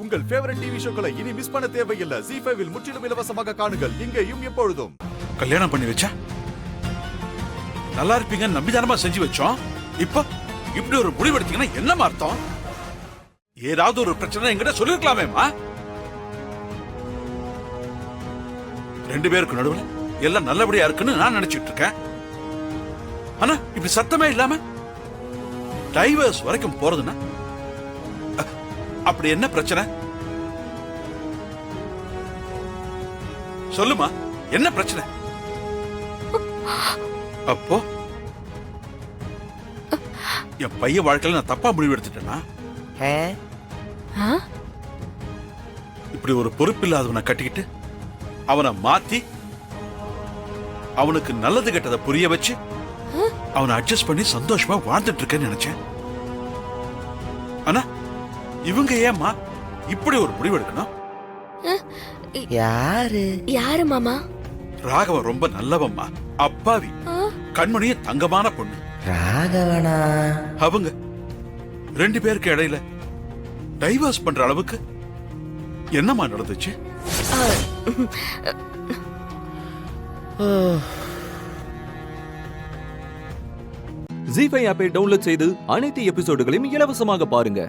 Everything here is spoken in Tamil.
உங்கள் ஃபேவரட் டிவி ஷோக்களை இனி மிஸ் பண்ண தேவையில்லை. ZEE5 இல் முற்றிலும் இலவசமாக காணுங்கள். இங்கேயும் எப்பொழுதும். கல்யாணம் பண்ணி வச்சா நல்லா இருப்பீங்க நம்பிதானமா செஞ்சு வச்சோம். இப்ப இப்படி ஒரு முடிவெடுத்தீங்கன்னா என்னமா அர்த்தம்? ஏதாவது ஒரு பிரச்சனை என்கிட்ட சொல்லிருக்கலாமேமா. ரெண்டு பேருக்கு நடுவுல எல்லாம் நல்லபடியா இருக்குன்னு நான் நினைச்சிட்டு இருக்கேன். ஆனா இப்படி சத்தமே இல்லாம டைவர்ஸ் வரைக்கும் போறதுன்னா அப்படி என்ன பிரச்சனை? சொல்லுமா, என்ன பிரச்சனை? அப்போ என் பையன் வாழ்க்கையில நான் தப்பா முடிவு எடுத்துட்டேனா? இப்படி ஒரு பொறுப்பு இல்லாதவனை கட்டிக்கிட்டு அவனை மாத்தி அவனுக்கு நல்லது கெட்டதை புரிய வச்சு அவனை அட்ஜஸ்ட் பண்ணி சந்தோஷமா வாழ்ந்துட்டு இருக்கேன்னு நினைச்சேன். ஆனா இவங்க ஏம்மா இப்படி ஒரு முடிவு எடுக்கணும்? யாரு மாமா? ராகவன் ரொம்ப நல்லவம்மா, அப்பாவி, கண்மணிய தங்கமான பொண்ணு. ராகவனா? அவங்க ரெண்டு பேருக்கு இடையில டைவர்ஸ் பண்ற அளவுக்கு என்னமா நடந்துச்சு? ZEE5 ஆப்பை டவுன்லோட் செய்து அனைத்து எபிசோடுகளையும் இலவசமாக பாருங்க.